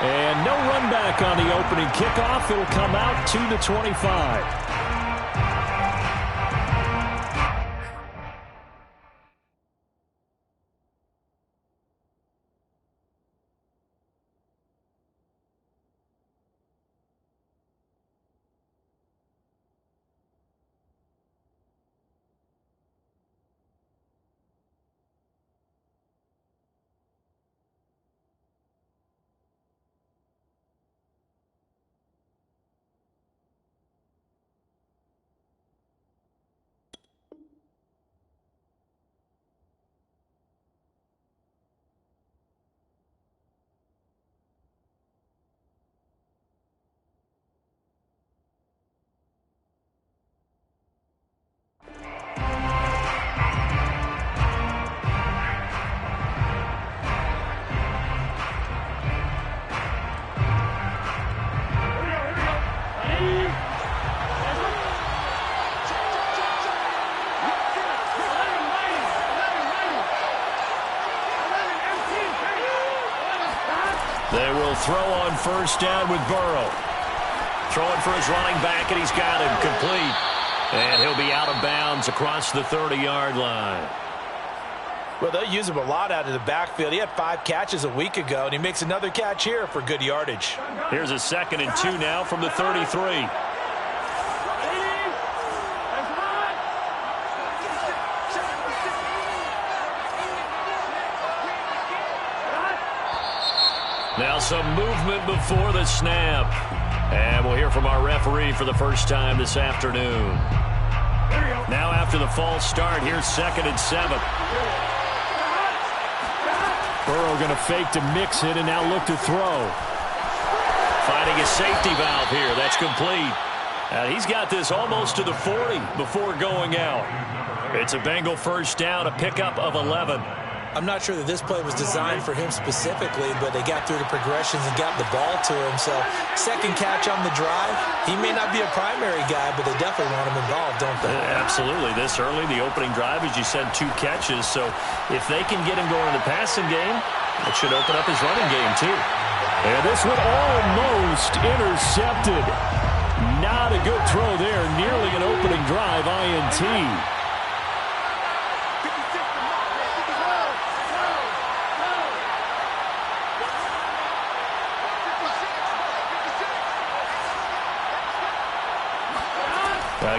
And no run back on the opening kickoff. It'll come out to the 25. They will throw on first down with Burrow. Throwing for his running back, and he's got him complete. And he'll be out of bounds across the 30-yard line. Well, they'll use him a lot out of the backfield. He had 5 catches a week ago, and he makes another catch here for good yardage. Here's a 2nd and 2 now from the 33. Now some movement before the snap. And we'll hear from our referee for the first time this afternoon. Now after the false start, here's 2nd and 7. Burrow going to fake to mix it and now look to throw. Finding a safety valve here. That's complete. And he's got this almost to the 40 before going out. It's a Bengal first down, a pickup of 11. I'm not sure that this play was designed for him specifically, but they got through the progressions and got the ball to him. So, second catch on the drive. He may not be a primary guy, but they definitely want him involved, don't they? Absolutely. This early, the opening drive, as you said, 2 catches. So, if they can get him going in the passing game, it should open up his running game, too. And this one almost intercepted. Not a good throw there. Nearly an opening drive, INT.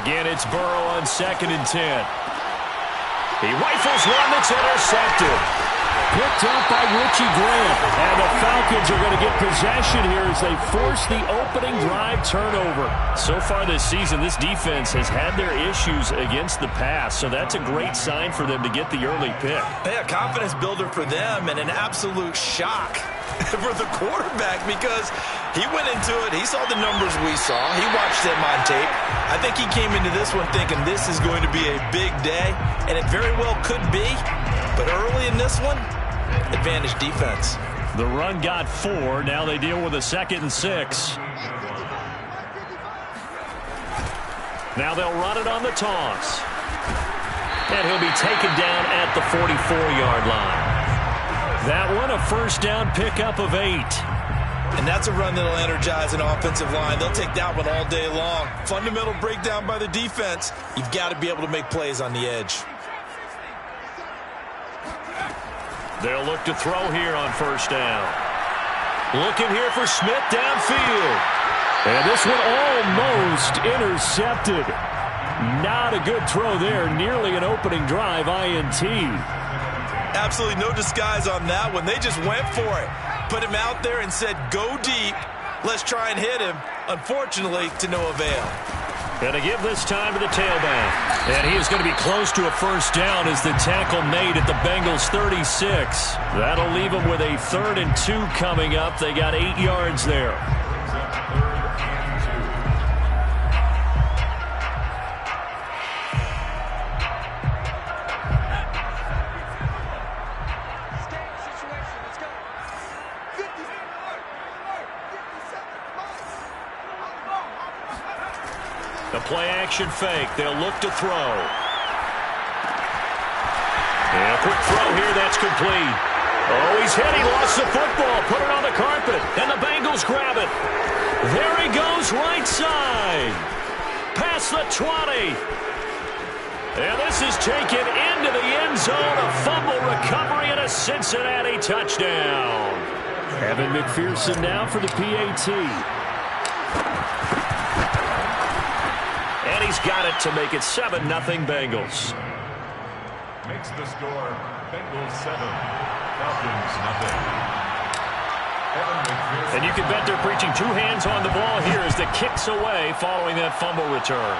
Again, it's Burrow on 2nd and 10. He rifles one that's intercepted. Picked up by Richie Grant. And the Falcons are going to get possession here as they force the opening drive turnover. So far this season, this defense has had their issues against the pass. So that's a great sign for them to get the early pick. Yeah, confidence builder for them and an absolute shock for the quarterback because he went into it. He saw the numbers we saw. He watched them on tape. I think he came into this one thinking this is going to be a big day, and it very well could be. But early in this one, advantage defense. The run got 4. Now they deal with a 2nd and 6. Now they'll run it on the toss. And he'll be taken down at the 44-yard line. That one, a first down pickup of 8. And that's a run that'll energize an offensive line. They'll take that one all day long. Fundamental breakdown by the defense. You've got to be able to make plays on the edge. They'll look to throw here on first down. Looking here for Smith downfield. And this one almost intercepted. Not a good throw there. Nearly an opening drive, INT. Absolutely no disguise on that one. They just went for it. Put him out there and said, go deep. Let's try and hit him. Unfortunately, to no avail. Going to give this time to the tailback. And he is going to be close to a first down as the tackle made at the Bengals 36. That'll leave them with a 3rd and 2 coming up. They got 8 yards there. The play-action fake. They'll look to throw. And a quick throw here. That's complete. Oh, he's hit. He lost the football. Put it on the carpet. And the Bengals Bengals grab it. There he goes right side. Past the 20. And this is taken into the end zone. A fumble recovery and a Cincinnati touchdown. Evan McPherson now for the PAT. And he's got it to make it 7-0 Bengals. Makes the score Bengals 7, Falcons 0. And you can bet they're preaching two hands on the ball here as the kicks away following that fumble return.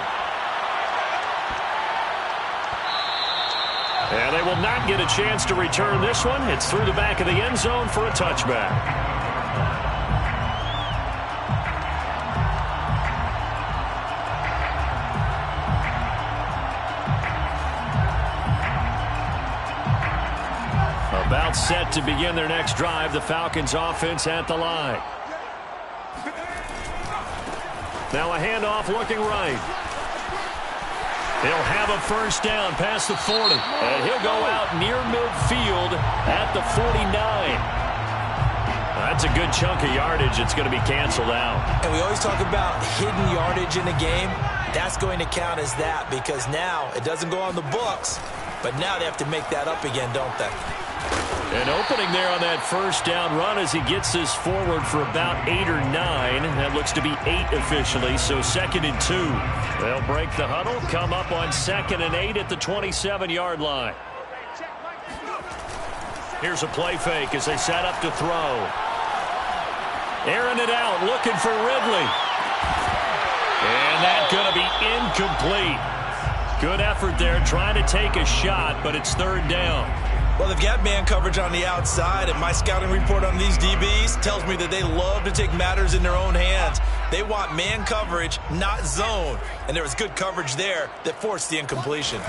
And they will not get a chance to return this one. It's through the back of the end zone for a touchback. About set to begin their next drive. The Falcons offense at the line. Now a handoff looking right. He'll have a first down past the 40. And he'll go out near midfield at the 49. That's a good chunk of yardage. It's going to be canceled out. And we always talk about hidden yardage in a game. That's going to count as that because now it doesn't go on the books, but now they have to make that up again, don't they? An opening there on that first down run as he gets this forward for about 8 or 9. That looks to be 8 officially, so 2nd and 2. They'll break the huddle, come up on 2nd and 8 at the 27-yard line. Here's a play fake as they set up to throw. Airing it out, looking for Ridley. And that's going to be incomplete. Good effort there, trying to take a shot, but it's 3rd down. Well, they've got man coverage on the outside, and my scouting report on these DBs tells me that they love to take matters in their own hands. They want man coverage, not zone. And there was good coverage there that forced the incompletion.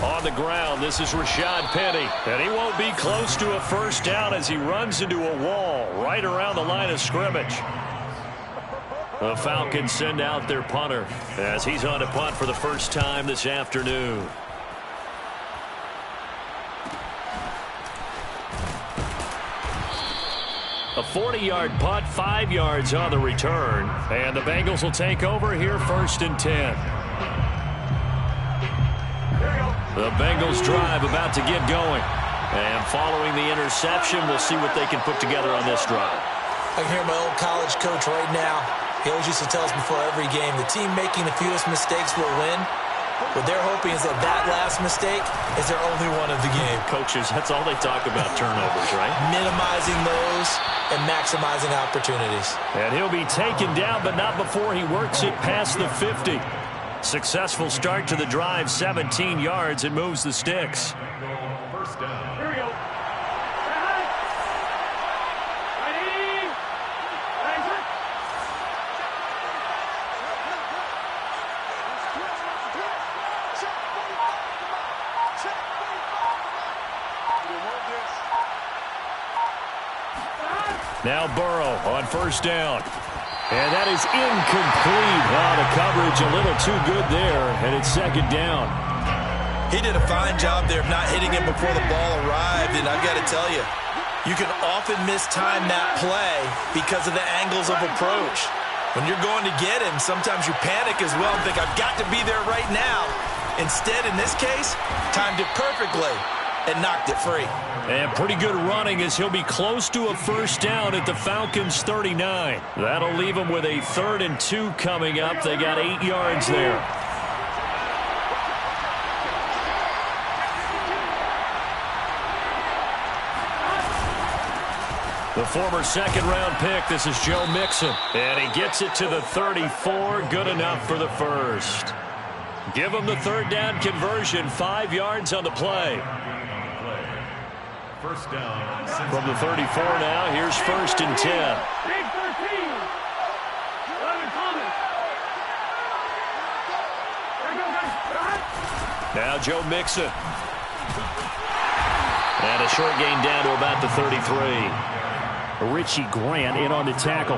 On the ground, this is Rashad Penny. And he won't be close to a first down as he runs into a wall right around the line of scrimmage. The Falcons send out their punter as he's on to punt for the first time this afternoon. A 40-yard punt, 5 yards on the return. And the Bengals will take over here 1st and 10. The Bengals drive about to get going. And following the interception, we'll see what they can put together on this drive. I can hear my old college coach right now. He always used to tell us before every game, the team making the fewest mistakes will win. What they're hoping is that that last mistake is their only one of the game. Coaches, that's all they talk about, turnovers, right? Minimizing those and maximizing opportunities. And he'll be taken down, but not before he works it past the 50. Successful start to the drive, 17 yards, and moves the sticks. First down. Here we go. Now Burrow on first down. And that is incomplete. Oh, the coverage a little too good there, and it's 2nd down. He did a fine job there of not hitting him before the ball arrived, and I've got to tell you, you can often mistime that play because of the angles of approach. When you're going to get him, sometimes you panic as well and think, I've got to be there right now. Instead, in this case, timed it perfectly and knocked it free. And pretty good running as he'll be close to a first down at the Falcons' 39. That'll leave them with a 3rd and 2 coming up. They got 8 yards there. The former 2nd-round pick, this is Joe Mixon. And he gets it to the 34, good enough for the first. Give him the 3rd down conversion, 5 yards on the play. First down. From the 34 now, here's 1st and 10. Big 13. 11 comments. There you go, guys. Now Joe Mixon. And a short gain down to about the 33. Richie Grant in on the tackle.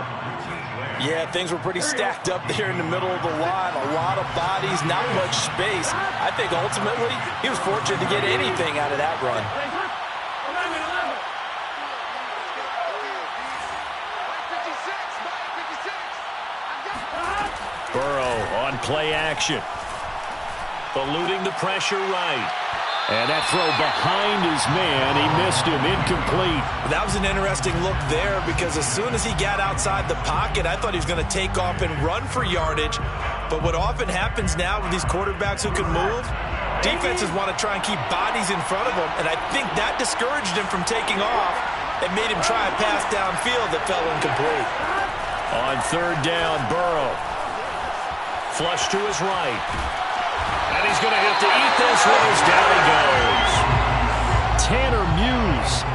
Yeah, things were pretty stacked up there in the middle of the line. A lot of bodies, not much space. I think ultimately he was fortunate to get anything out of that run. Burrow on play action. Eluding the pressure right. And that throw behind his man. He missed him. Incomplete. That was an interesting look there because as soon as he got outside the pocket, I thought he was going to take off and run for yardage. But what often happens now with these quarterbacks who can move, defenses want to try and keep bodies in front of them. And I think that discouraged him from taking off and made him try a pass downfield that fell incomplete. On third down, Burrow. Flush to his right. And he's going to have to eat this one as down he goes. Tanner Muse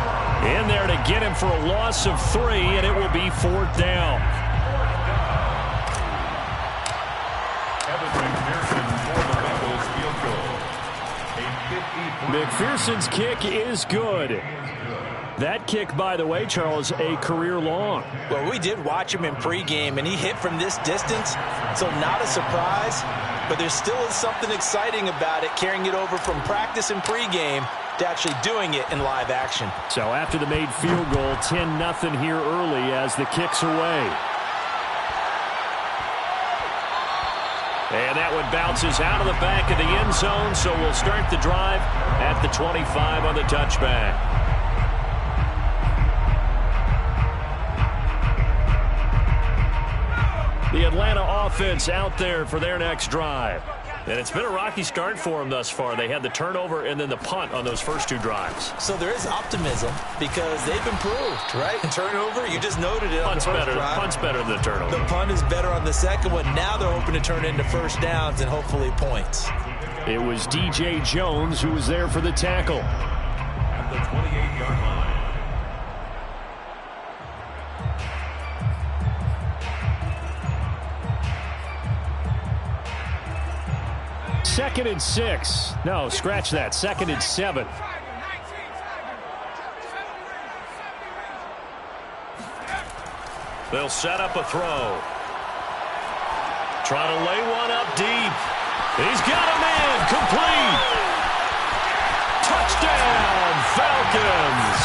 in there to get him for a loss of 3, and it will be fourth down. McPherson's kick is good. That kick, by the way, Charles, a career long. Well, we did watch him in pregame, and he hit from this distance, so not a surprise. But there still is something exciting about it, carrying it over from practice and pregame to actually doing it in live action. So after the made field goal, 10-0 here early as the kick's away. And that one bounces out of the back of the end zone, so we'll start the drive at the 25 on the touchback. The Atlanta offense out there for their next drive. And it's been a rocky start for them thus far. They had the turnover and then the punt on those first 2 drives. So there is optimism because they've improved, right? Turnover, you just noted it on the first drive. Punt's better than the turnover. The punt is better on the second one. Now they're hoping to turn into first downs and hopefully points. It was DJ Jones who was there for the tackle. At the 28-yard line. Second and 6. No, scratch that. Second and 7. They'll set up a throw. Trying to lay one up deep. He's got a man. Complete. Touchdown, Falcons.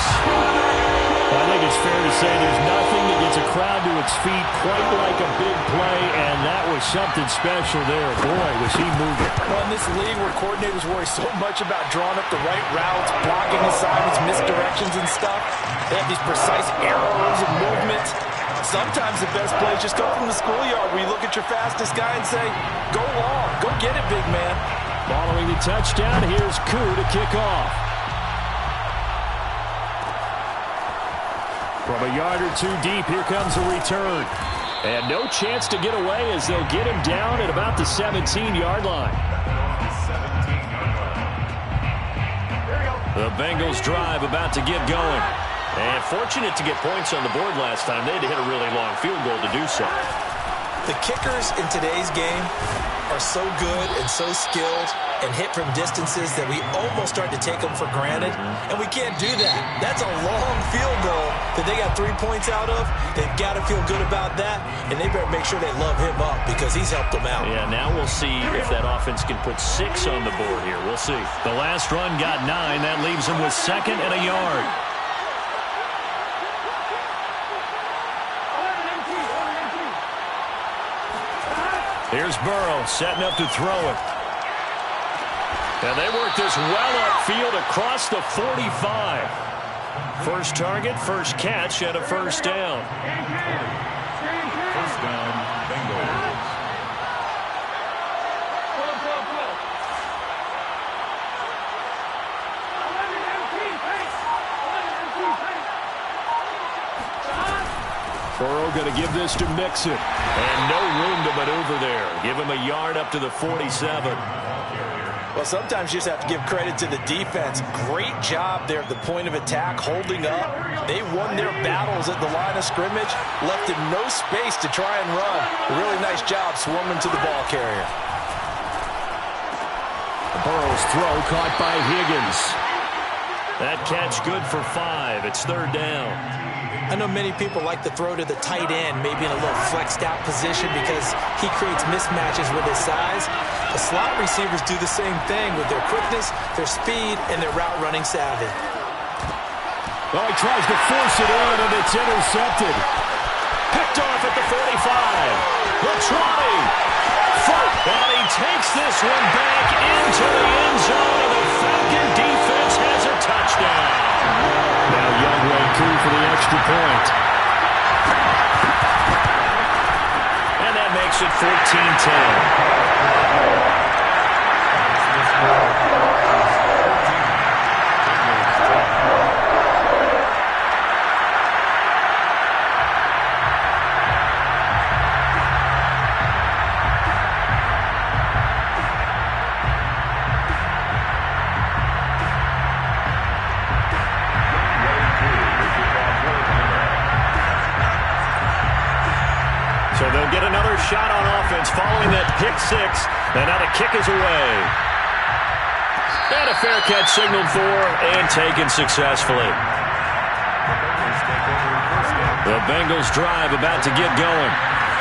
I think it's fair to say there's nothing that gets a crowd to its feet quite like a big play, and that was something special there. Boy, was he moving. Well, in this league where coordinators worry so much about drawing up the right routes, blocking assignments, misdirections and stuff, they have these precise arrows and movements. Sometimes the best plays just come from the schoolyard where you look at your fastest guy and say, go long, go get it, big man. Following the touchdown, here's Koo to kick off. From a yard or 2 deep, here comes a return. And no chance to get away as they'll get him down at about the 17-yard line. The Bengals drive about to get going. And fortunate to get points on the board last time. They had to hit a really long field goal to do so. The kickers in today's game are so good and so skilled and hit from distances that we almost start to take them for granted, and we can't do that. That's a long field goal that they got 3 points out of. They've got to feel good about that, and they better make sure they love him up because he's helped them out. Yeah, now we'll see if that offense can put 6 on the board here. We'll see. The last run got 9. That leaves them with 2nd and a yard. Here's Burrow setting up to throw it. And they work this well upfield across the 45. First target, first catch, and a first down. First down, Bengals. Burrow going to give this to Mixon. And no room to maneuver there. Give him a yard up to the 47. Well, sometimes you just have to give credit to the defense. Great job there at the point of attack, holding up. They won their battles at the line of scrimmage, left him no space to try and run. A really nice job swarming to the ball carrier. Burrow's throw caught by Higgins. That catch good for 5. It's third down. I know many people like to throw to the tight end, maybe in a little flexed out position because he creates mismatches with his size. The slot receivers do the same thing with their quickness, their speed, and their route running savvy. Well, he tries to force it in, and it's intercepted. Picked off at the 45. The 20. this one back into the end zone, and the Falcon defense has a touchdown. Now Youngway through for the extra point. And that makes it 14-10. So they'll get another shot on offense following that pick six. And now the kick is away. And a fair catch signaled for and taken successfully. The Bengals drive about to get going.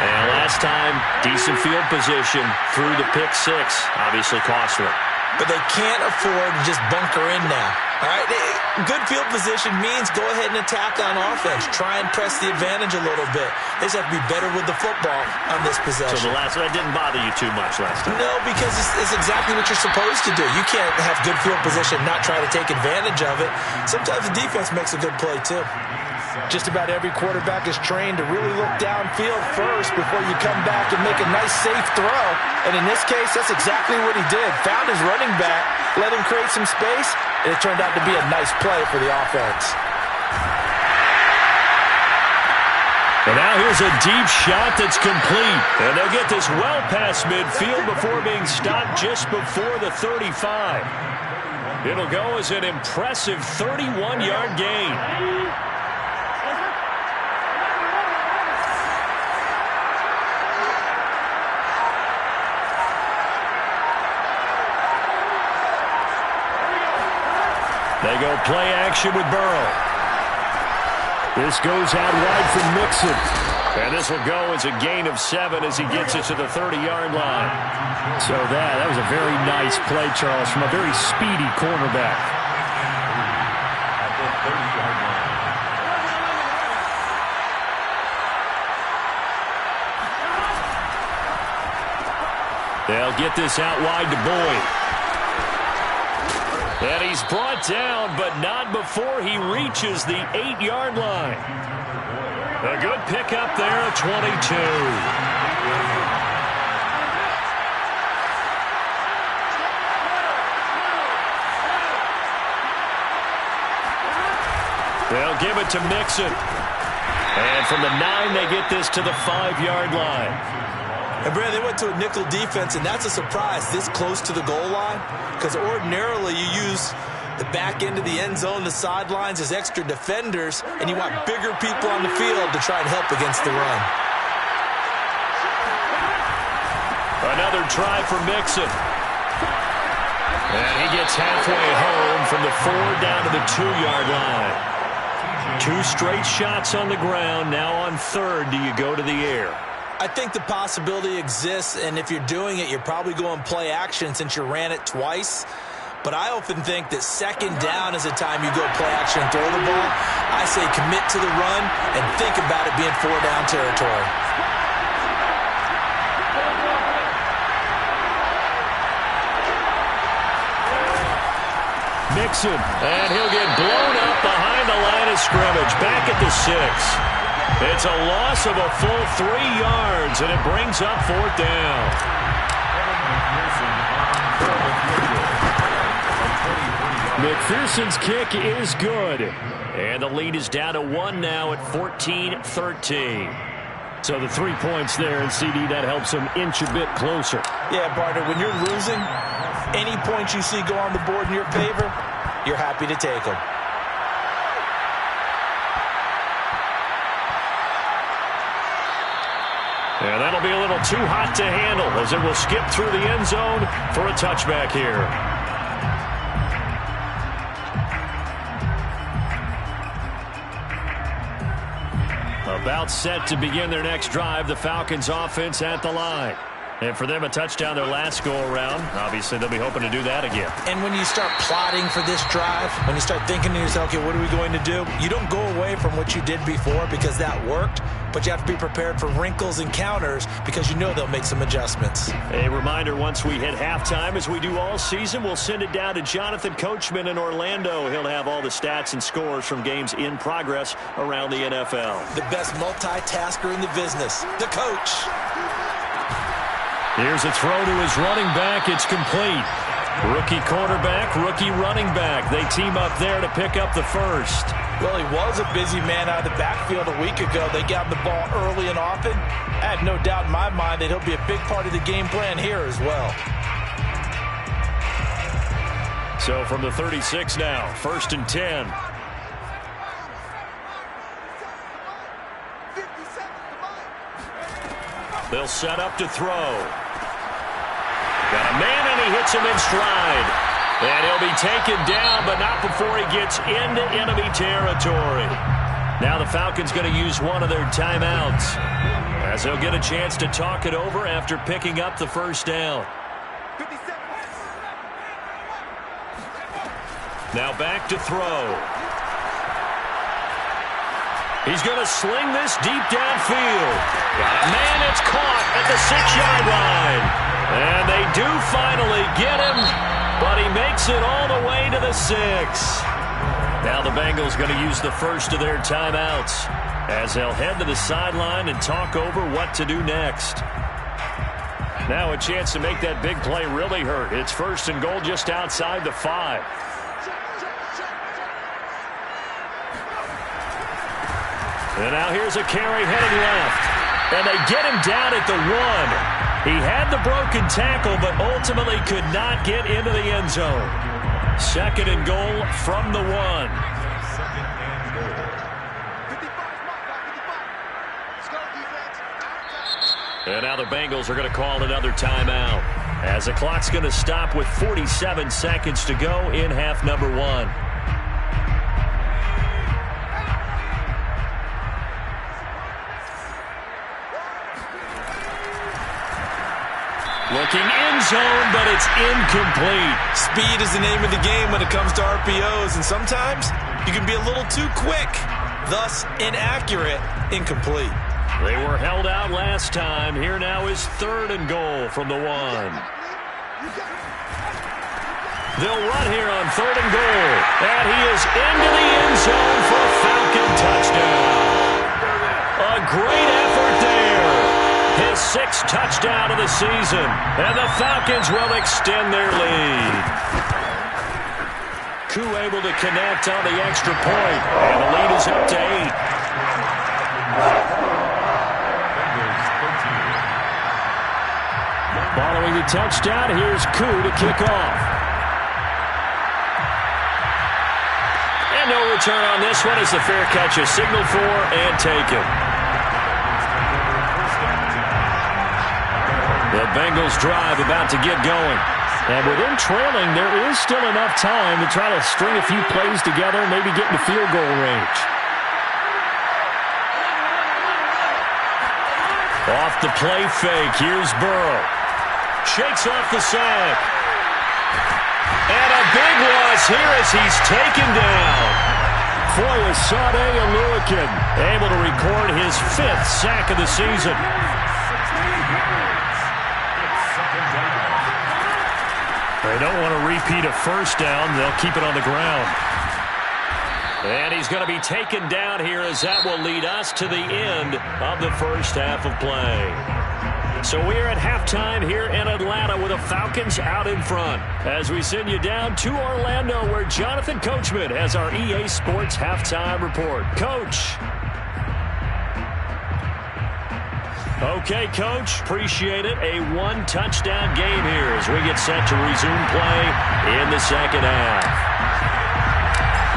And last time, decent field position through the pick six. Obviously costly. But they can't afford to just bunker in now. All right, good field position means go ahead and attack on offense. Try and press the advantage a little bit. They just have to be better with the football on this possession. So the last one didn't bother you too much last time? No, because it's exactly what you're supposed to do. You can't have good field position and not try to take advantage of it. Sometimes the defense makes a good play, too. Just about every quarterback is trained to really look downfield first before you come back and make a nice, safe throw. And in this case, that's exactly what he did. Found his running back, let him create some space, and it turned out to be a nice play for the offense. And now here's a deep shot that's complete. And they'll get this well past midfield before being stopped just before the 35. It'll go as an impressive 31-yard gain. They go play action with Burrow. This goes out wide from Mixon. And this will go as a gain of 7 as he gets it to the 30-yard line. So that was a very nice play, Charles, from a very speedy cornerback. They'll get this out wide to Boyd. And he's brought down, but not before he reaches the 8-yard line. A good pickup there at 22. They'll give it to Mixon. And from the 9, they get this to the 5-yard line. And, Brad, they went to a nickel defense, and that's a surprise this close to the goal line, because ordinarily you use the back end of the end zone, the sidelines as extra defenders, and you want bigger people on the field to try and help against the run. Another try for Mixon. And he gets halfway home from the 4 down to the 2-yard line. 2 straight shots on the ground. Now on 3rd, do you go to the air? I think the possibility exists, and if you're doing it, you're probably going play action since you ran it twice. But I often think that 2nd down is the time you go play action and throw the ball. I say commit to the run and think about it being 4-down territory. Mixon, and he'll get blown up behind the line of scrimmage, back at the 6. It's a loss of a full 3 yards, and it brings up 4th down. McPherson's kick is good. And the lead is down to 1 now at 14-13. So the 3 points there, and CD, that helps them inch a bit closer. Yeah, Barter, when you're losing, any points you see go on the board in your favor, you're happy to take them. And that'll be a little too hot to handle as it will skip through the end zone for a touchback here. About set to begin their next drive, the Falcons offense at the line. And for them, a touchdown their last go-around. Obviously, they'll be hoping to do that again. And when you start plotting for this drive, when you start thinking to yourself, okay, what are we going to do? You don't go away from what you did before because that worked, but you have to be prepared for wrinkles and counters because you know they'll make some adjustments. A reminder, once we hit halftime, as we do all season, we'll send it down to Jonathan Coachman in Orlando. He'll have all the stats and scores from games in progress around the NFL. The best multitasker in the business, the coach. Here's a throw to his running back. It's complete. Rookie quarterback, rookie running back. They team up there to pick up the first. Well, he was a busy man out of the backfield a week ago. They got him the ball early and often. I have no doubt in my mind that he'll be a big part of the game plan here as well. So from the 36 now, 1st and 10. They'll set up to throw. Got a man, and he hits him in stride. And he'll be taken down, but not before he gets into enemy territory. Now the Falcons going to use one of their timeouts, as they'll get a chance to talk it over after picking up the first down. Now back to throw. He's going to sling this deep downfield. Got a man, it's caught at the 6-yard line. And they do finally get him, but he makes it all the way to the 6. Now the Bengals going to use the first of their timeouts as they'll head to the sideline and talk over what to do next. Now a chance to make that big play really hurt. It's 1st and goal just outside the 5. And now here's a carry heading left. And they get him down at the 1. He had the broken tackle, but ultimately could not get into the end zone. 2nd and goal from the 1. And now the Bengals are going to call another timeout, as the clock's going to stop with 47 seconds to go in half number 1. Looking end zone, but it's incomplete. Speed is the name of the game when it comes to RPOs, and sometimes you can be a little too quick, thus inaccurate, incomplete. They were held out last time. Here now is 3rd and goal from the 1. They'll run here on 3rd and goal, and he is into the end zone for a Falcon touchdown. A great effort there. His 6th touchdown of the season, and the Falcons will extend their lead. Koo able to connect on the extra point, and the lead is up to 8. Following the touchdown, here's Koo to kick off. And no return on this one as the fair catch is signaled for and taken. The Bengals drive about to get going. And with them trailing, there is still enough time to try to string a few plays together and maybe get into field goal range. Off the play fake, here's Burrow. Shakes off the sack. And a big loss here as he's taken down. Foye Sade-Aluakin able to record his 5th sack of the season. They don't want to repeat a first down. They'll keep it on the ground. And he's going to be taken down here as that will lead us to the end of the first half of play. So we're at halftime here in Atlanta with the Falcons out in front as we send you down to Orlando where Jonathan Coachman has our EA Sports halftime report. Coach. Okay, Coach, appreciate it. A 1-touchdown game here as we get set to resume play in the second half.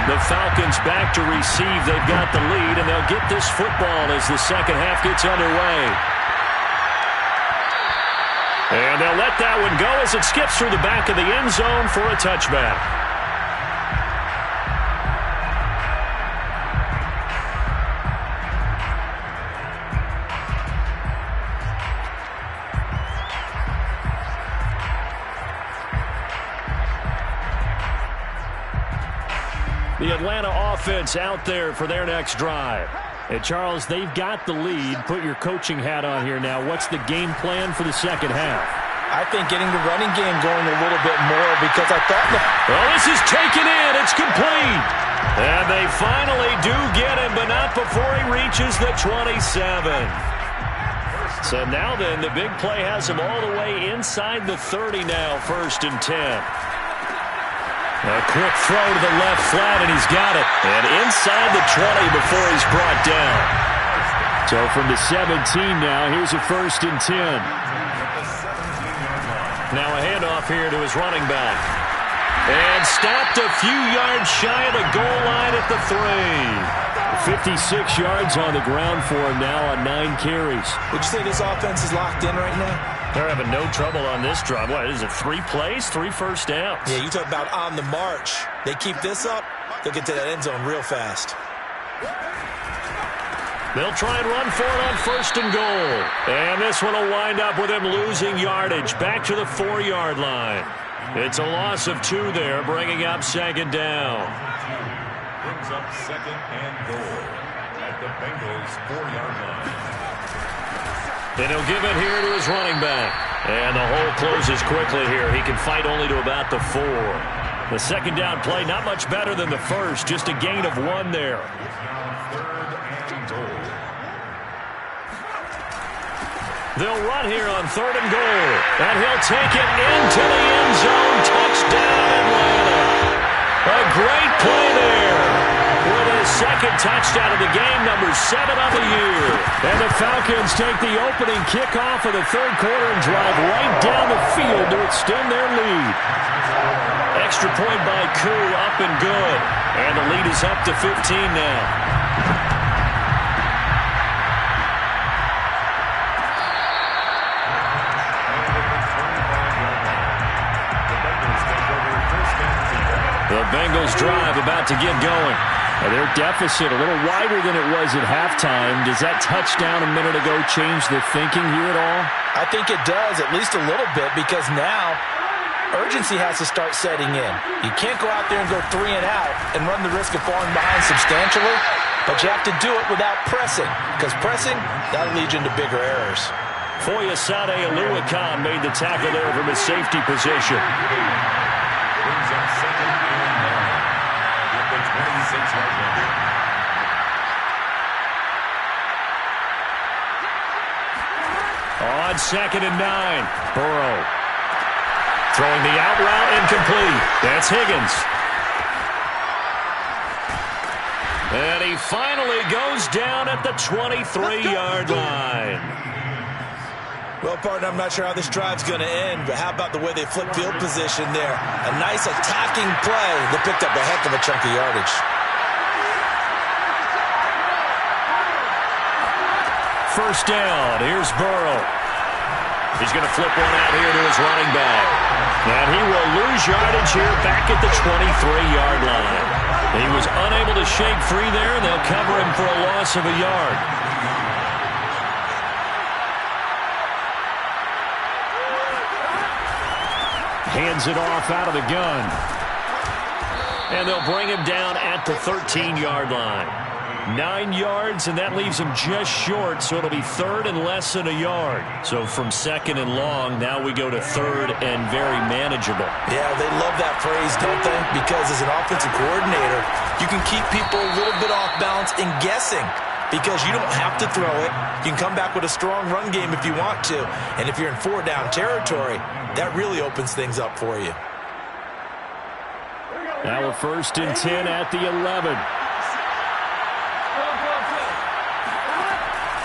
The Falcons back to receive. They've got the lead, and they'll get this football as the second half gets underway. And they'll let that one go as it skips through the back of the end zone for a touchback. The Atlanta offense out there for their next drive. And Charles, they've got the lead. Put your coaching hat on here now. What's the game plan for the second half? I think getting the running game going a little bit more because I thought... Well, this is taken in. It's complete. And they finally do get him, but not before he reaches the 27. So now then, the big play has him all the way inside the 30 now, 1st and 10. A quick throw to the left flat, and he's got it. And inside the 20 before he's brought down. So from the 17 now, here's a 1st and 10. Now a handoff here to his running back. And stopped a few yards shy of the goal line at the 3. 56 yards on the ground for him now on 9 carries. Would you say this offense is locked in right now? They're having no trouble on this drive. What is it, 3 plays, 3 first downs? Yeah, you talk about on the march. They keep this up, they'll get to that end zone real fast. They'll try and run for it on 1st and goal. And this one will wind up with him losing yardage back to the 4-yard line. It's a loss of 2 there, bringing up 2nd down. Brings up 2nd and goal at the Bengals' 4-yard line. And he'll give it here to his running back. And the hole closes quickly here. He can fight only to about the 4. The 2nd down play, not much better than the first. Just a gain of 1 there. They'll run here on 3rd and goal. And he'll take it into the end zone. Touchdown, Atlanta. A great play there. With his 2nd touchdown of the game, number 7 on the year. And the Falcons take the opening kickoff of the 3rd quarter and drive right down the field to extend their lead. Extra point by Koo, up and good. And the lead is up to 15 now. The Bengals drive about to get going. Their deficit a little wider than it was at halftime. Does that touchdown a minute ago change the thinking here at all? I think it does, at least a little bit, because now urgency has to start setting in. You can't go out there and go 3 and out and run the risk of falling behind substantially, but you have to do it without pressing, because pressing, that'll lead you into bigger errors. Foyesade Aluakan made the tackle there from his safety position. Brings up 2nd and 9 at the 26-yard line. On 2nd and 9, Burrow. Throwing the out route incomplete. That's Higgins. And he finally goes down at the 23-yard line. Well, partner, I'm not sure how this drive's going to end, but how about the way they flip field position there? A nice attacking play that picked up a heck of a chunk of yardage. First down. Here's Burrow. He's going to flip one out here to his running back. And he will lose yardage here back at the 23-yard line. He was unable to shake free there, and they'll cover him for a loss of a yard. Hands it off out of the gun. And they'll bring him down at the 13-yard line. 9 yards, and that leaves him just short, so it'll be 3rd and less than a yard. So from 2nd and long, now we go to 3rd and very manageable. Yeah, they love that phrase, don't they? Because as an offensive coordinator, you can keep people a little bit off balance and guessing. Because you don't have to throw it. You can come back with a strong run game if you want to. And if you're in 4-down territory, that really opens things up for you. Now a 1st and 10 at the 11.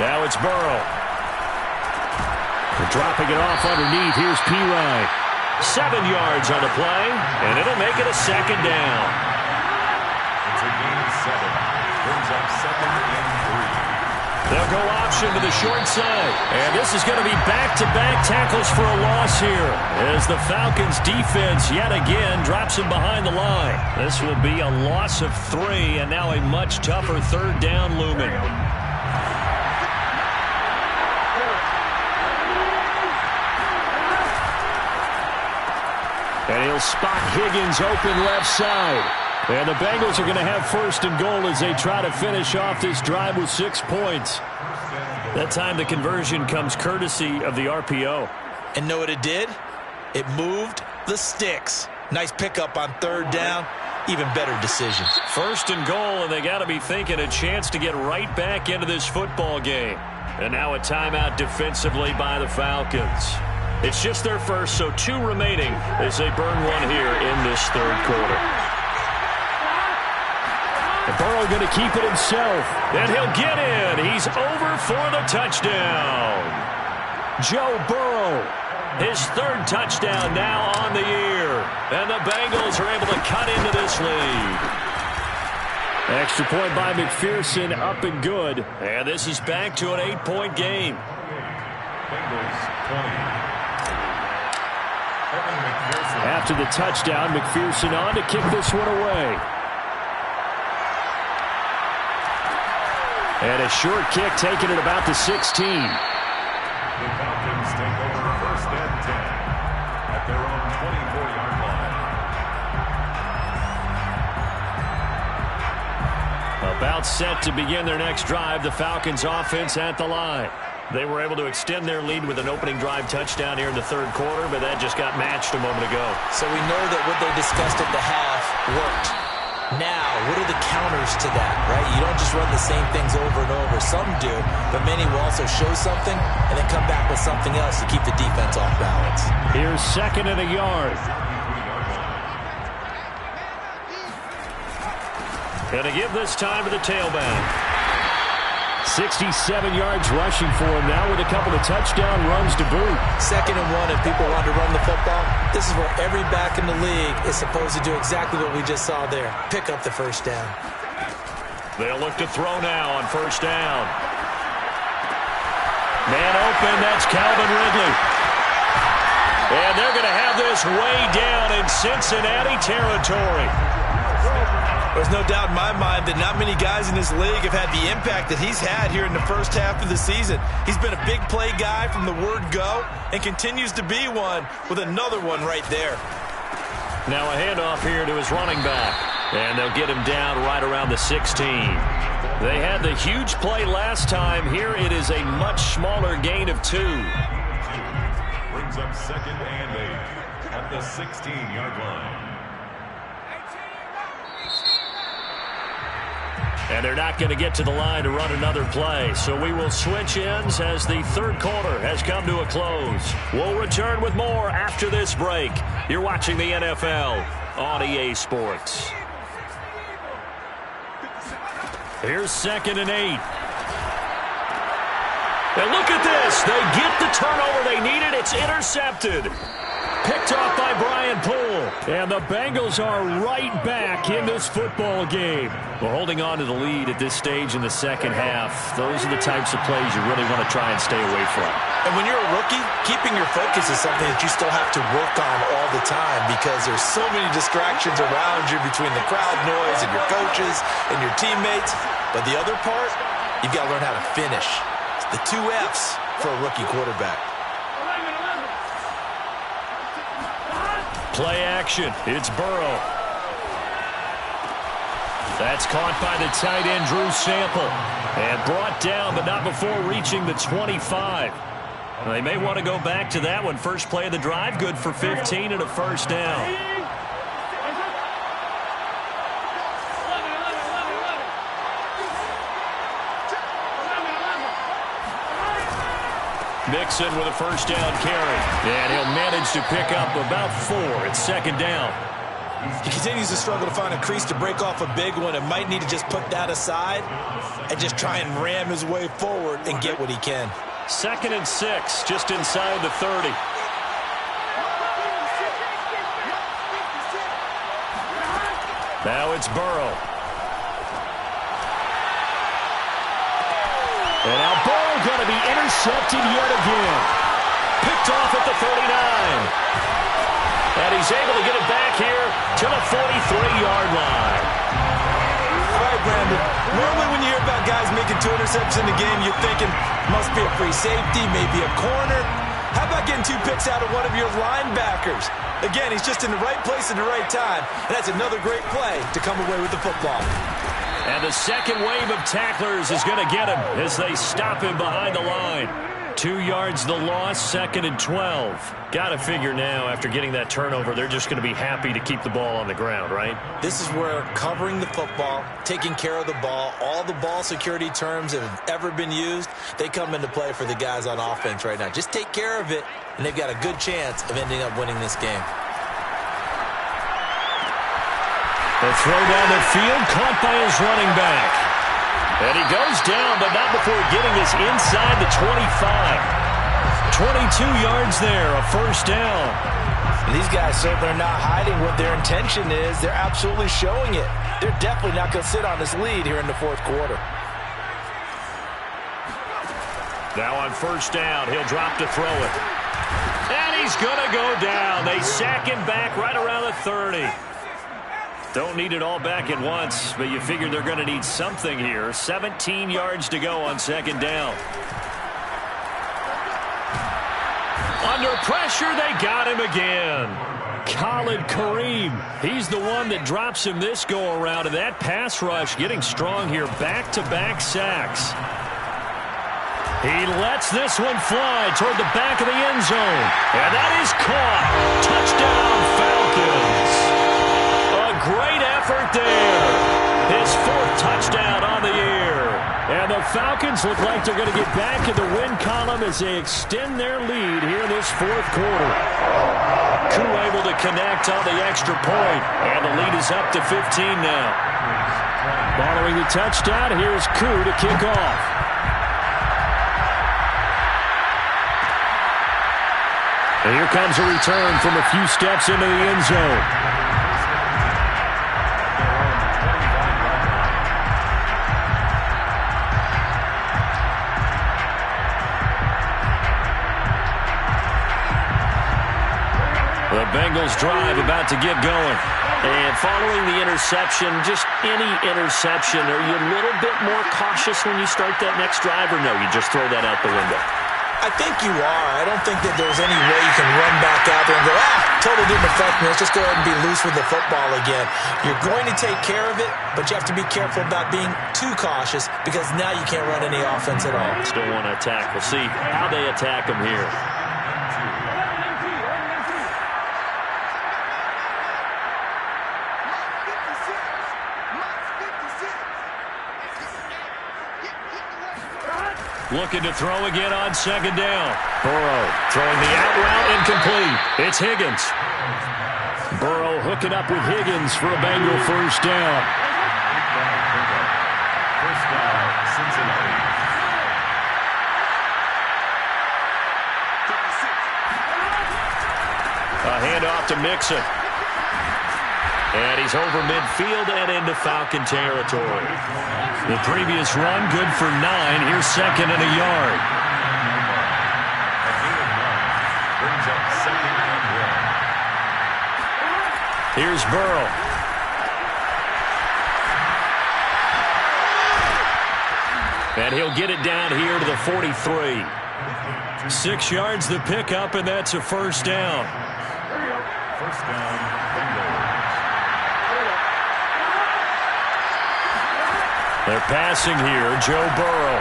Now it's Burrow. They're dropping it off underneath. Here's P-Ryan. 7 yards on the play, and it'll make it a 2nd down. It's a gain of 7. Brings up 2nd and 3. They'll go option to the short side. And this is going to be back-to-back tackles for a loss here as the Falcons defense yet again drops him behind the line. This will be a loss of 3, and now a much tougher 3rd down looming. And he'll spot Higgins open left side. And the Bengals are going to have first and goal as they try to finish off this drive with 6 points. That time the conversion comes courtesy of the RPO. And know what it did? It moved the sticks. Nice pickup on third down. Even better decision. First and goal, and they got to be thinking a chance to get right back into this football game. And now a timeout defensively by the Falcons. It's just their first, so 2 remaining as they burn one here in this third quarter. And Burrow going to keep it himself, and he'll get in. He's over for the touchdown. Joe Burrow, his 3rd touchdown now on the year. And the Bengals are able to cut into this lead. Extra point by McPherson, up and good. And this is back to an 8-point game. Bengals 20. After the touchdown, McPherson on to kick this one away. And a short kick taken at about the 16. The Falcons take over first and 10 at their own 24-yard line. About set to begin their next drive, the Falcons offense at the line. They were able to extend their lead with an opening drive touchdown here in the third quarter, but that just got matched a moment ago. So we know that what they discussed at the half worked. Now, what are the counters to that, right? You don't just run the same things over and over. Some do, but many will also show something and then come back with something else to keep the defense off balance. Here's 2nd and a yard. Going to give this time to the tailback. 67 yards rushing for him now with a couple of touchdown runs to boot. 2nd and 1, if people want to run the football, this is where every back in the league is supposed to do exactly what we just saw there. Pick up the first down. They'll look to throw now on first down. Man open, that's Calvin Ridley. And they're going to have this way down in Cincinnati territory. There's no doubt in my mind that not many guys in this league have had the impact that he's had here in the first half of the season. He's been a big play guy from the word go and continues to be one with another one right there. Now a handoff here to his running back. And they'll get him down right around the 16. They had the huge play last time. Here it is a much smaller gain of 2. Brings up 2nd and 8 at the 16-yard line. And they're not going to get to the line to run another play. So we will switch ends as the third quarter has come to a close. We'll return with more after this break. You're watching the NFL on EA Sports. Here's 2nd and 8. And look at this. They get the turnover they needed. It's intercepted. Picked off by Brian Poole. And the Bengals are right back in this football game. We're holding on to the lead at this stage in the second half. Those are the types of plays you really want to try and stay away from. And when you're a rookie, keeping your focus is something that you still have to work on all the time because there's so many distractions around you between the crowd noise and your coaches and your teammates. But the other part, you've got to learn how to finish. It's the 2 F's for a rookie quarterback. Play action. It's Burrow. That's caught by the tight end, Drew Sample. And brought down, but not before reaching the 25. They may want to go back to that one. First play of the drive, good for 15 and a first down. Mixon with a first down carry. And he'll manage to pick up about 4. It's 2nd down. He continues to struggle to find a crease to break off a big one and might need to just put that aside and just try and ram his way forward and get what he can. 2nd and 6, just inside the 30. Now it's Burrow. And now Burrow going to be intercepted yet again. Picked off at the 39. And he's able to get it back here to the 43-yard line. All right, Brandon. Normally when you hear about guys making 2 interceptions in the game, you're thinking must be a free safety, maybe a corner. How about getting 2 picks out of one of your linebackers? Again, he's just in the right place at the right time, and that's another great play to come away with the football. And the second wave of tacklers is going to get him as they stop him behind the line. 2 yards the loss, 2nd and 12. Got to figure now, after getting that turnover, they're just going to be happy to keep the ball on the ground, right? This is where covering the football, taking care of the ball, all the ball security terms that have ever been used, they come into play for the guys on offense right now. Just take care of it, and they've got a good chance of ending up winning this game. The throw down the field, caught by his running back. And he goes down, but not before getting us inside the 25. 22 yards there, a first down. And these guys certainly are not hiding what their intention is. They're absolutely showing it. They're definitely not going to sit on this lead here in the 4th quarter. Now on first down, he'll drop to throw it. And he's going to go down. They sack him back right around the 30. Don't need it all back at once, but you figure they're going to need something here. 17 yards to go on 2nd down. Under pressure, they got him again. Khalid Kareem, he's the one that drops him this go-around, and that pass rush getting strong here. Back-to-back sacks. He lets this one fly toward the back of the end zone. And that is caught. Touchdown, Falcons. Great effort there. His 4th touchdown on the year. And the Falcons look like they're going to get back in the win column as they extend their lead here in this 4th quarter. Koo able to connect on the extra point. And the lead is up to 15 now. Following the touchdown, here's Koo to kick off. And here comes a return from a few steps into the end zone. The Bengals drive about to get going. And following the interception, just any interception, are you a little bit more cautious when you start that next drive, or no, you just throw that out the window? I think you are. I don't think that there's any way you can run back out there and go, totally didn't affect me. Let's just go ahead and be loose with the football again. You're going to take care of it, but you have to be careful about being too cautious because now you can't run any offense at all. Still want to attack. We'll see how they attack them here. Looking to throw again on 2nd down. Burrow throwing the out route incomplete. It's Higgins. Burrow hooking up with Higgins for a Bengal first down. First down, Cincinnati. A handoff to Mixon. And he's over midfield and into Falcon territory. The previous run, good for 9. Here's 2nd and a yard. Brings up 2nd and 1. Here's Burrow. And he'll get it down here to the 43. 6 yards the pickup, and that's a first down. First down, Bengals. They're passing here. Joe Burrow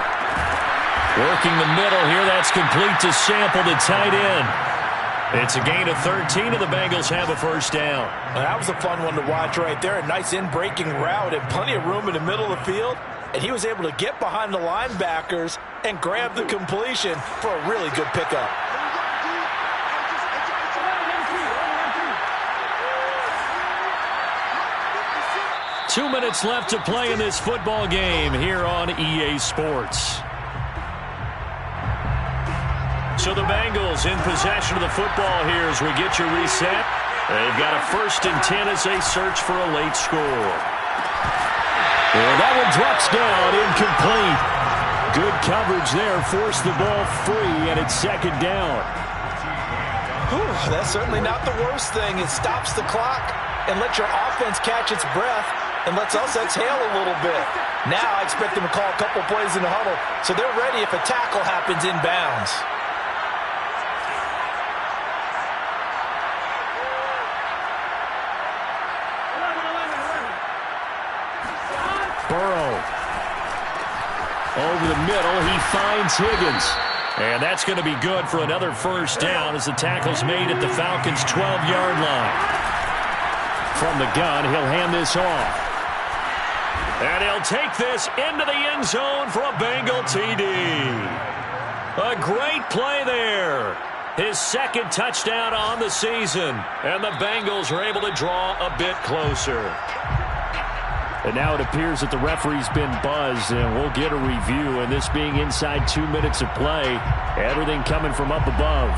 working the middle here. That's complete to Sample, the tight end. It's a gain of 13, and the Bengals have a first down. Well, that was a fun one to watch right there. A nice in-breaking route and plenty of room in the middle of the field. And he was able to get behind the linebackers and grab the completion for a really good pickup. Two minutes left to play in this football game here on EA Sports. So the Bengals in possession of the football here as we get your reset. They've got a 1st and 10 as they search for a late score. And that one drops down, incomplete. Good coverage there, forced the ball free, and it's 2nd down. Whew, that's certainly not the worst thing. It stops the clock and lets your offense catch its breath and lets us exhale a little bit. Now I expect them to call a couple plays in the huddle so they're ready if a tackle happens inbounds. Over the middle, he finds Higgins. And that's going to be good for another first down as the tackle's made at the Falcons' 12-yard line. From the gun, he'll hand this off. And he'll take this into the end zone for a Bengal TD. A great play there. His second touchdown on the season. And the Bengals are able to draw a bit closer. And now it appears that the referee's been buzzed, and we'll get a review. And this being inside 2 minutes of play, everything coming from up above.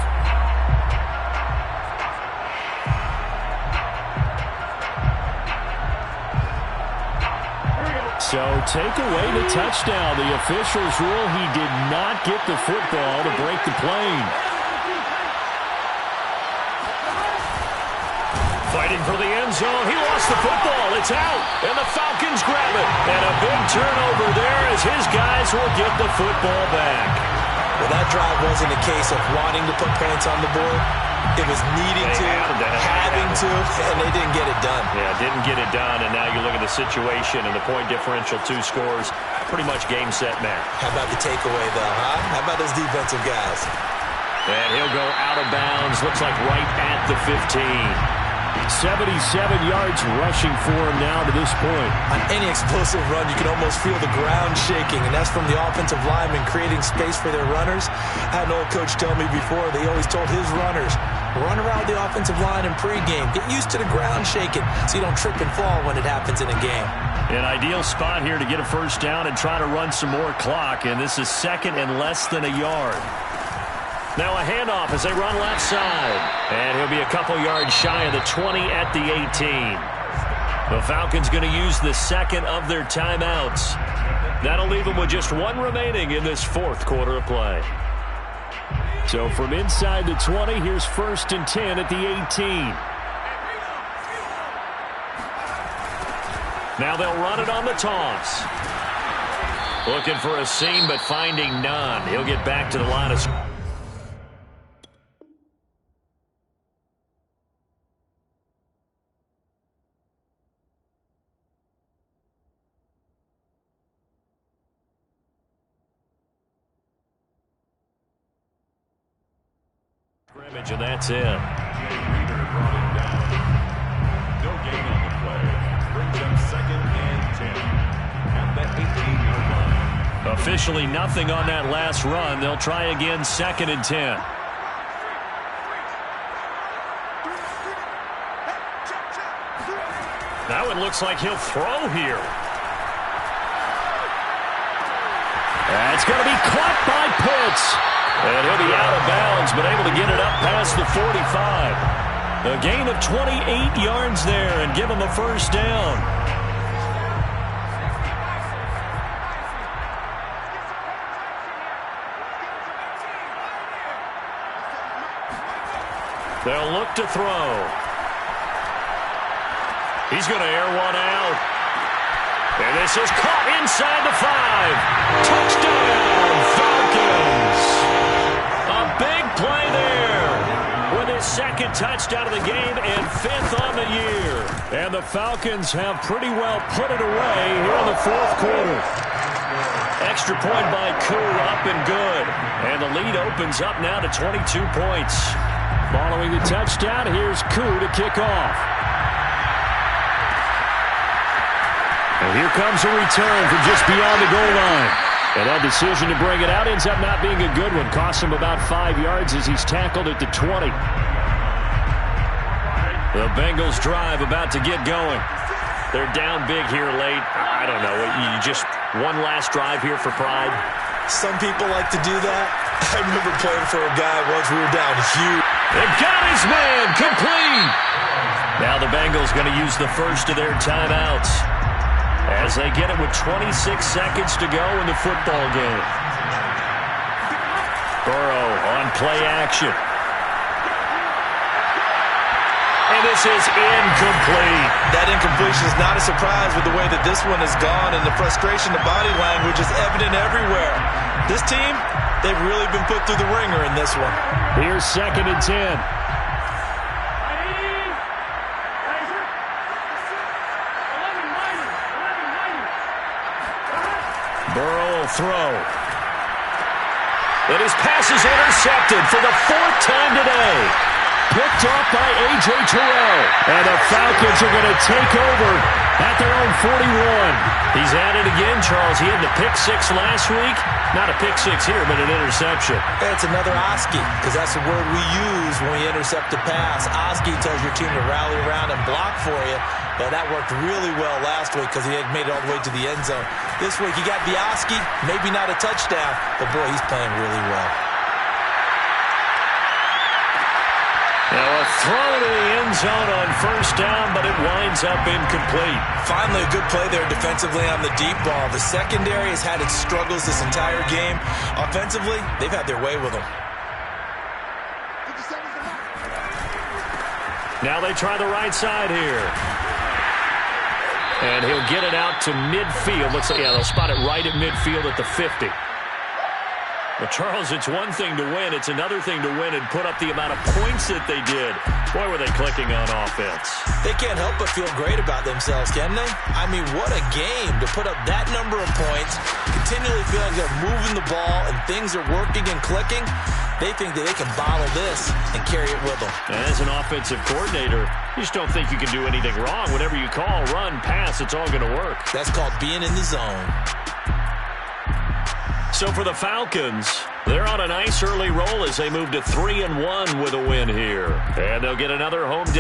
So take away the touchdown. The officials rule he did not get the football to break the plane. Fighting for the end zone. He lost the football. It's out. And the Falcons grab it. And a big turnover there as his guys will get the football back. Well, that drive wasn't a case of wanting to put points on the board. It was needing to, having to, and they didn't get it done. Yeah, didn't get it done, and now you look at the situation and the point differential, 2 scores, pretty much game, set, match. How about the takeaway, though, huh? How about those defensive guys? And he'll go out of bounds, looks like right at the 15. 77 yards rushing for him now to this point. On any explosive run, you can almost feel the ground shaking, and that's from the offensive linemen creating space for their runners. I had an old coach tell me before, they always told his runners, run around the offensive line in pregame. Get used to the ground shaking so you don't trip and fall when it happens in a game. An ideal spot here to get a first down and try to run some more clock, and this is second and less than a yard. Now a handoff as they run left side. And he'll be a couple yards shy of the 20 at the 18. The Falcons going to use the second of their timeouts. That'll leave them with just 1 remaining in this fourth quarter of play. So from inside the 20, here's 1st and 10 at the 18. Now they'll run it on the toss. Looking for a seam, but finding none. He'll get back to the line of scrimmage, and that's it. No gain on the play. Brings up 2nd and 10 at the 18-yard line. Officially nothing on that last run. They'll try again 2nd and 10. Now it looks like he'll throw here. That's going to be caught by Pitts. And he'll be out of bounds, but able to get it up past the 45. A gain of 28 yards there and give him a first down. They'll look to throw. He's going to air one out. And this is caught inside the 5. Touchdown, Falcons. A big play there with his 2nd touchdown of the game and 5th on the year. And the Falcons have pretty well put it away here in the 4th quarter. Extra point by Koo, up and good. And the lead opens up now to 22 points. Following the touchdown, here's Koo to kick off. And here comes a return from just beyond the goal line. And that decision to bring it out ends up not being a good one. Costs him about 5 yards as he's tackled at the 20. The Bengals drive about to get going. They're down big here late. I don't know. You just one last drive here for pride. Some people like to do that. I remember playing for a guy once we were down huge. They've got his man complete. Now the Bengals going to use the first of their timeouts as they get it with 26 seconds to go in the football game. Burrow on play action. And this is incomplete. That incompletion is not a surprise with the way that this one has gone, and the frustration, the body language is evident everywhere. This team, they've really been put through the ringer in this one. Here's 2nd and 10. Burrow will throw. And his pass is intercepted for the 4th time today. Picked off by A.J. Terrell. And the Falcons are going to take over at their own 41. He's at it again, Charles. He had the pick 6 last week. Not a pick 6 here, but an interception. It's another Oski, because that's the word we use when we intercept a pass. Oski tells your team to rally around and block for you. But that worked really well last week because he had made it all the way to the end zone. This week he got the Oski, maybe not a touchdown, but boy, he's playing really well. Now a throw to the end zone on 1st down, but it winds up incomplete. Finally, a good play there defensively on the deep ball. The secondary has had its struggles this entire game. Offensively, they've had their way with them. Now they try the right side here. And he'll get it out to midfield. Looks like, yeah, they'll spot it right at midfield at the 50. Well, Charles, it's one thing to win. It's another thing to win and put up the amount of points that they did. Boy, were they clicking on offense. They can't help but feel great about themselves, can they? I mean, what a game to put up that number of points, continually feel like they're moving the ball and things are working and clicking. They think that they can bottle this and carry it with them. As an offensive coordinator, you just don't think you can do anything wrong. Whatever you call, run, pass, it's all going to work. That's called being in the zone. So for the Falcons, they're on a nice early roll as they move to 3-1 with a win here. And they'll get another home